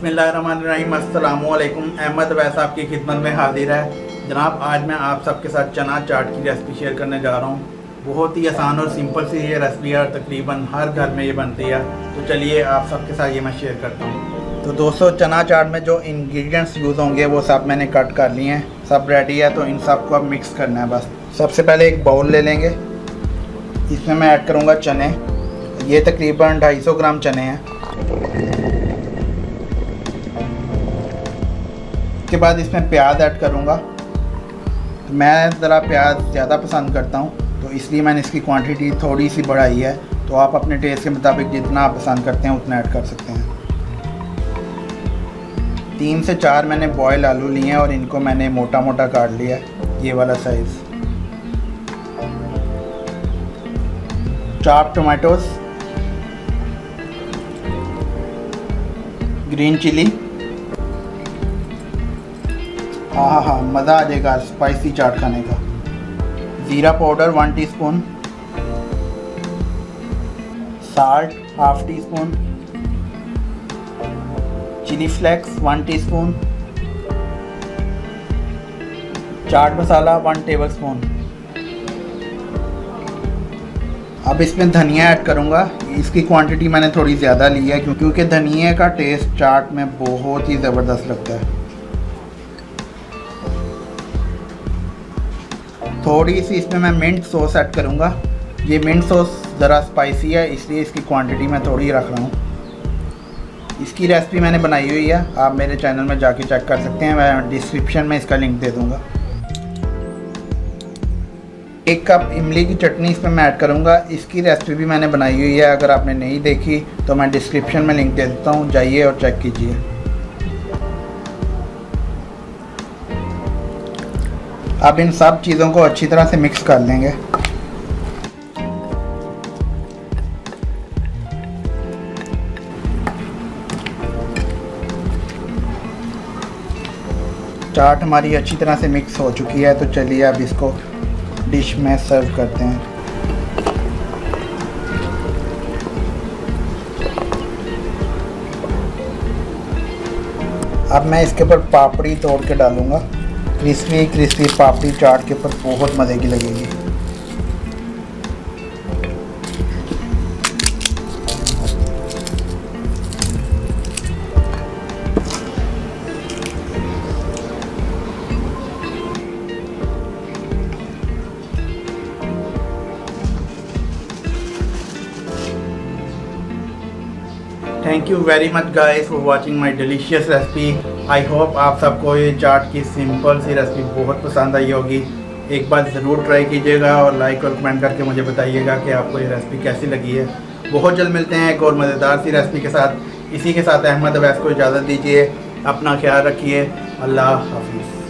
बिस्मिल्लाहिर्रहमानिर्रहीम। अस्सलामुअलैकुम। अहमद वैस आपकी खिदमत में हाजिर है। जनाब, आज मैं आप सबके साथ चना चाट की रेसिपी शेयर करने जा रहा हूँ। बहुत ही आसान और सिंपल सी ये रेसिपी है, तकरीबन हर घर में ये बनती है। तो चलिए आप सबके साथ ये मैं शेयर करता हूँ। तो दोस्तों, चना चाट में जो इंग्रेडिएंट्स यूज़ होंगे वो सब मैंने कट कर लिए हैं, सब रेडी है। तो इन सब को अब मिक्स करना है बस। सबसे पहले एक बाउल ले लेंगे, इसमें मैं ऐड करूँगा चने। ये तकरीबन 250 ग्राम चने हैं। उसके बाद इसमें प्याज ऐड करूँगा। तो मैं ज़रा प्याज ज़्यादा पसंद करता हूँ, तो इसलिए मैंने इसकी क्वांटिटी थोड़ी सी बढ़ाई है। तो आप अपने टेस्ट के मुताबिक जितना आप पसंद करते हैं उतना ऐड कर सकते हैं। 3 से 4 मैंने बॉयल आलू लिए हैं और इनको मैंने मोटा मोटा काट लिया है, ये वाला साइज़। 4 tomatoes, green chilli. हाँ, मज़ा आ जाएगा स्पाइसी चाट खाने का। Jeera powder 1 teaspoon, salt 1/2 teaspoon, chilli flakes 1 teaspoon, chaat masala 1 tablespoon. अब इसमें धनिया ऐड करूँगा। इसकी क्वांटिटी मैंने थोड़ी ज़्यादा ली है क्योंकि धनिया का टेस्ट चाट में बहुत ही ज़बरदस्त लगता है। थोड़ी सी इसमें मैं मिंट सॉस ऐड करूँगा। ये मिंट सॉस ज़रा स्पाइसी है, इसलिए इसकी क्वांटिटी मैं थोड़ी रख रहा हूँ। इसकी रेसिपी मैंने बनाई हुई है, आप मेरे चैनल में जाके चेक कर सकते हैं। मैं डिस्क्रिप्शन में इसका लिंक दे दूँगा। 1 कप इमली की चटनी इसमें मैं ऐड करूँगा। इसकी रेसिपी भी मैंने बनाई हुई है, अगर आपने नहीं देखी तो मैं डिस्क्रिप्शन में लिंक दे देता हूँ, जाइए और चेक कीजिए। अब इन सब चीज़ों को अच्छी तरह से मिक्स कर लेंगे। चाट हमारी अच्छी तरह से मिक्स हो चुकी है, तो चलिए अब इसको डिश में सर्व करते हैं। अब मैं इसके ऊपर पापड़ी तोड़ के डालूँगा। क्रिस्पी क्रिस्पी पापड़ी चाट के ऊपर बहुत मज़े की लगेगी। Thank you very much guys for watching my delicious recipe. I hope आप सबको ये चाट की सिंपल सी रेसिपी बहुत पसंद आई होगी। एक बार ज़रूर ट्राई कीजिएगा और लाइक और कमेंट करके मुझे बताइएगा कि आपको ये रेसिपी कैसी लगी है। बहुत जल्द मिलते हैं एक और मज़ेदार सी रेसिपी के साथ। इसी के साथ अहमद अवैस को इजाज़त दीजिए। अपना ख्याल रखिए। अल्लाह हाफिज़।